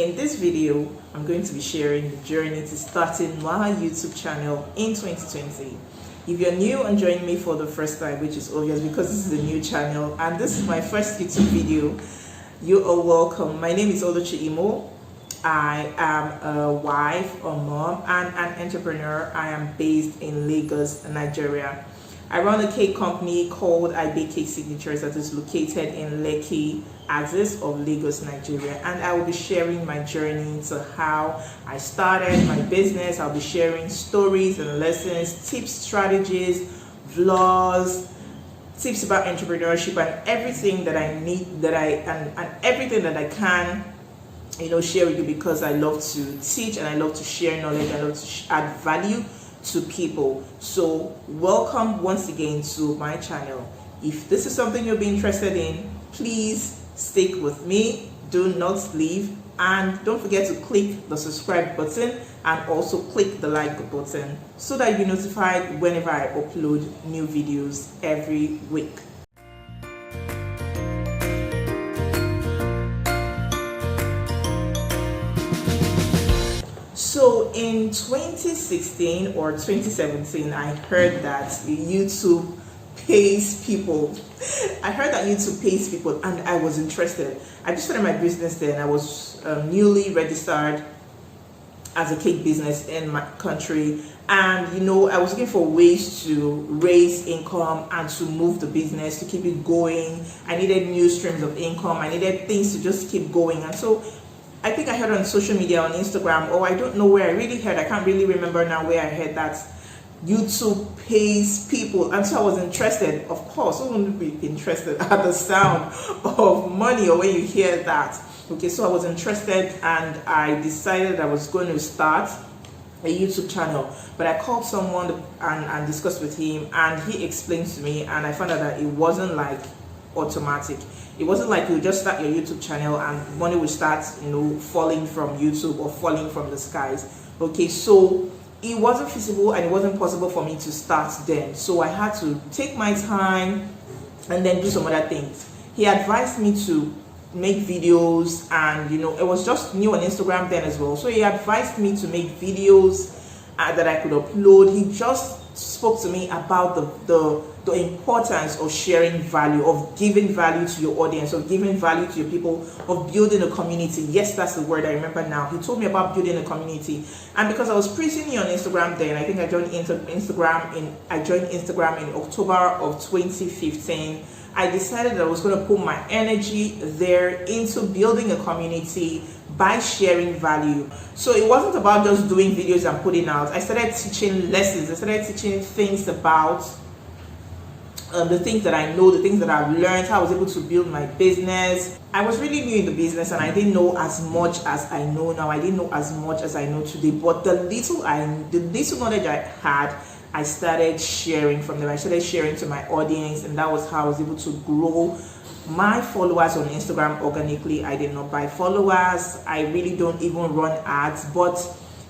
In this video, I'm going to be sharing the journey to starting my YouTube channel in 2020. If you're new and joining me for the first time, which is obvious because this is a new channel and this is my first YouTube video, you are welcome. My name is Oluchi Imo. I am a wife, a mom, and an entrepreneur. I am based in Lagos, Nigeria. I run a cake company called I Bake Cake Signatures that is located in Lekki, axis of Lagos, Nigeria, and I will be sharing my journey to how I started my business. I'll be sharing stories and lessons, tips, strategies, vlogs, tips about entrepreneurship, and everything that I need, and everything that I can, share with you, because I love to teach and I love to share knowledge. I love to add value to people. So welcome once again to my channel. If this is something you'll be interested in, please stick with me, do not leave, and don't forget to click the subscribe button and also click the like button so that you'll be notified whenever I upload new videos every week. So in 2016 or 2017, I heard that YouTube pays people. I heard that YouTube pays people and I was interested. I just started my business then. I was newly registered as a cake business in my country, and I was looking for ways to raise income and to move the business, to keep it going. I needed new streams of income. I needed things to just keep going. And so I think I heard on social media, on Instagram, or I don't know where I really heard, I can't really remember now where I heard that YouTube pays people. And so I was interested. Of course, who wouldn't be interested at the sound of money or when you hear that? Okay, so I was interested and I decided I was going to start a YouTube channel. But I called someone and discussed with him, and he explained to me, and I found out that it wasn't like automatic. It wasn't like you just start your YouTube channel and money will start, falling from YouTube or falling from the skies. Okay, so it wasn't feasible and it wasn't possible for me to start then. So I had to take my time and then do some other things. He advised me to make videos, and it was just new on Instagram then as well. So he advised me to make videos that I could upload. He just spoke to me about the importance of sharing value, of giving value to your audience, of giving value to your people, of building a community. Yes, that's the word I remember now. He told me about building a community, and because I was pretty new on Instagram then, I think I joined Instagram in October of 2015. I decided that I was going to put my energy there into building a community by sharing value. So it wasn't about just doing videos and putting out. I started teaching lessons. I started teaching things about the things that I know, the things that I've learned, how I was able to build my business. I was really new in the business and I didn't know as much as I know now. I didn't know as much as I know today, but the little knowledge I had, I started sharing from them. I started sharing to my audience, and that was how I was able to grow my followers on Instagram organically. I did not buy followers. I really don't even run ads, but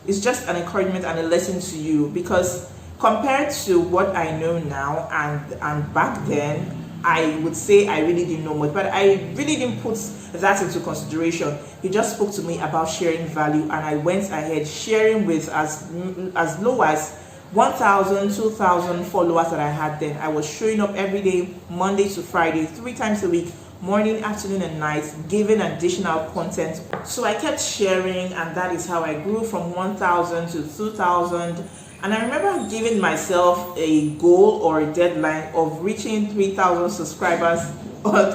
it's just an encouragement and a lesson to you, because compared to what I know now and back then, I would say I really didn't know much, but I really didn't put that into consideration. He just spoke to me about sharing value, and I went ahead sharing with as low as 1,000, 2,000 followers that I had then. I was showing up every day, Monday to Friday, 3 times a week, morning, afternoon, and night, giving additional content. So I kept sharing, and that is how I grew from 1,000 to 2,000. And I remember giving myself a goal or a deadline of reaching 3,000 subscribers, or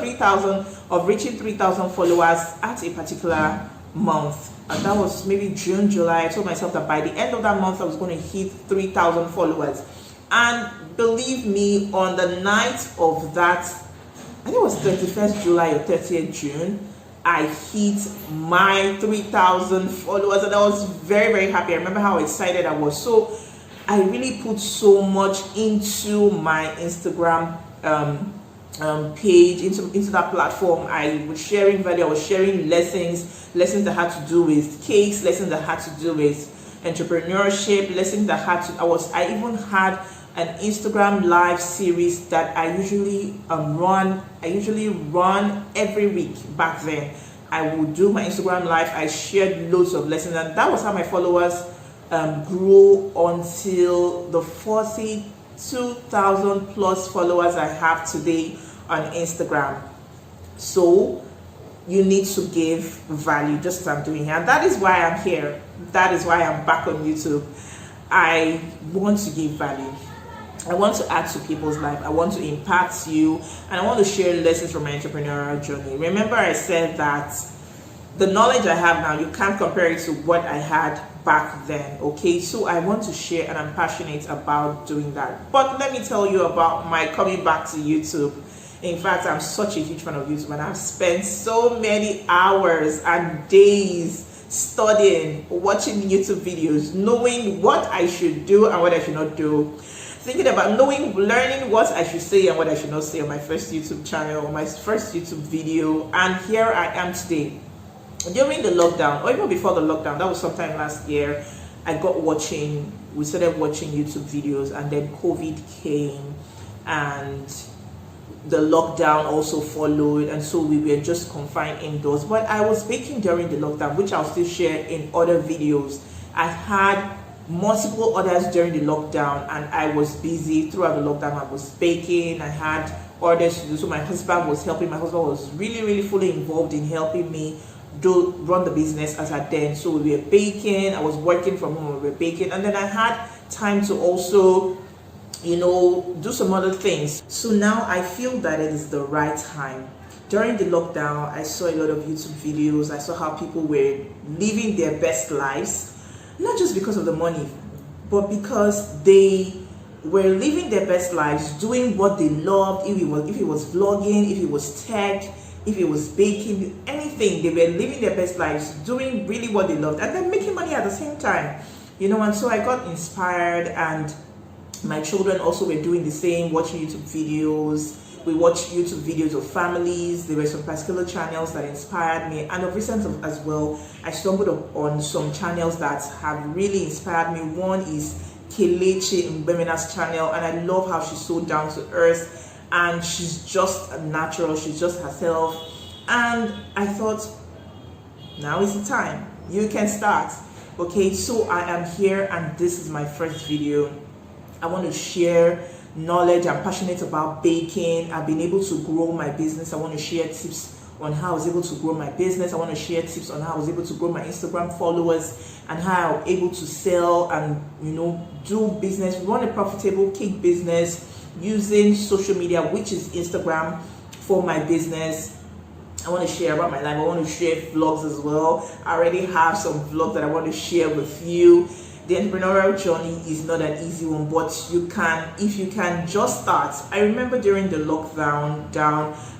reaching 3,000 followers at a particular month. And that was maybe June, July. I told myself that by the end of that month, I was going to hit 3,000 followers. And believe me, on the night of that, I think it was 31st July or 30th June, I hit my 3,000 followers, and I was very, very happy. I remember how excited I was. So I really put so much into my Instagram page, into that platform. I was sharing value. I was sharing lessons that had to do with cakes, lessons that had to do with entrepreneurship, lessons that had to, I even had an Instagram live series that I usually run every week back then. I would do my Instagram live. I shared loads of lessons, and that was how my followers grew until the 42,000 plus followers I have today on Instagram. So you need to give value, just as I'm doing here. And that is why I'm here. That is why I'm back on YouTube. I want to give value. I want to add to people's life. I want to impact you, and I want to share lessons from my entrepreneurial journey. Remember, I said that the knowledge I have now, you can't compare it to what I had back then. Okay, so I want to share, and I'm passionate about doing that. But let me tell you about my coming back to YouTube. In fact, I'm such a huge fan of YouTube, and I've spent so many hours and days studying, watching YouTube videos, knowing what I should do and what I should not do, thinking about learning what I should say and what I should not say on my first YouTube channel, or my first YouTube video. And here I am today. During the lockdown, or even before the lockdown, that was sometime last year, we started watching YouTube videos, and then COVID came and the lockdown also followed, and so we were just confined indoors. But I was baking during the lockdown, which I'll still share in other videos. I had multiple orders during the lockdown, and I was busy throughout the lockdown. I was baking, I had orders to do, so my husband was helping. My husband was really fully involved in helping me run the business as at then. So we were baking, I was working from home, we were baking, and then I had time to also do some other things. So now I feel that it is the right time. During the lockdown, I saw a lot of YouTube videos. I saw how people were living their best lives, not just because of the money, but because they were living their best lives, doing what they loved. If it was vlogging, if it was tech, if it was baking, anything, they were living their best lives, doing really what they loved, and then making money at the same time. And so I got inspired, and my children also were doing the same, watching YouTube videos. We watched YouTube videos of families. There were some particular channels that inspired me, and of recent as well, I stumbled on some channels that have really inspired me. One is Kelechi Mbemena's channel, and I love how she's so down to earth, and she's just natural, she's just herself. And I thought, now is the time, you can start. Okay, so I am here, and this is my first video. I want to share knowledge. I'm passionate about baking. I've been able to grow my business. I want to share tips on how I was able to grow my business. I want to share tips on how I was able to grow my Instagram followers, and how I was able to sell and do business, run a profitable cake business using social media, which is Instagram, for my business. I want to share about my life. I want to share vlogs as well. I already have some vlogs that I want to share with you. The entrepreneurial journey is not an easy one, but if you can just start. I remember during the lockdown,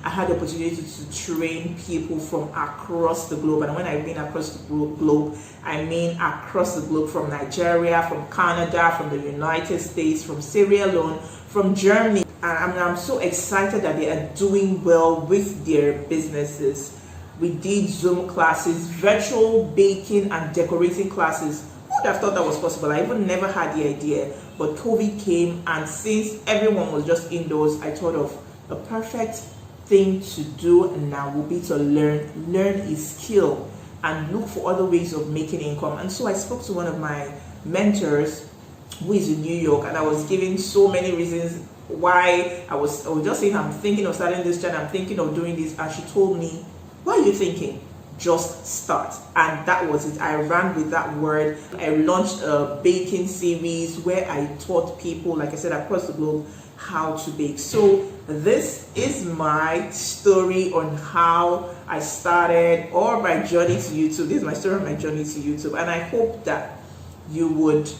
I had the opportunity to train people from across the globe. And when I mean across the globe, I mean across the globe, from Nigeria, from Canada, from the United States, from Sierra Leone, from Germany. And I'm so excited that they are doing well with their businesses. We did Zoom classes, virtual baking and decorating classes. Who would have thought that was possible? I even never had the idea, but COVID came, and since everyone was just indoors, I thought of the perfect thing to do now will be to learn a skill and look for other ways of making income. And so I spoke to one of my mentors who is in New York, and I was giving so many reasons why I was just saying, I'm thinking of starting this channel, I'm thinking of doing this, and she told me, what are you thinking? Just start. And that was it. I ran with that word. I launched a baking series where I taught people, like I said, across the globe how to bake. So this is my story on how I started, or my journey to YouTube. This is my story of my journey to YouTube, and I hope that you would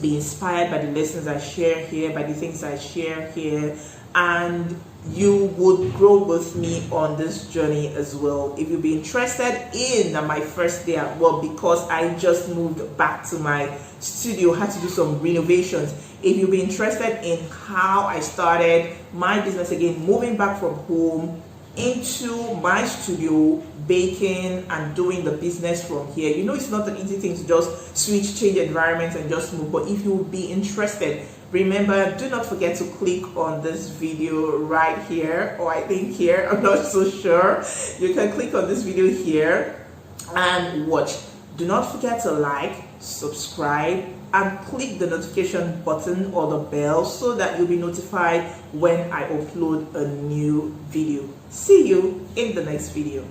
be inspired by the lessons I share here, by the things I share here, and you would grow with me on this journey as well. If you'd be interested in my first day at work, because I just moved back to my studio, had to do some renovations. If you'd be interested in how I started my business again, moving back from home into my studio, baking and doing the business from here. It's not an easy thing to just change environments and just move. But if you would be interested, Remember, do not forget to click on this video right here, or I think here, I'm not so sure. You can click on this video here and watch. Do not forget to like, subscribe, and click the notification button or the bell so that you'll be notified when I upload a new video. See you in the next video.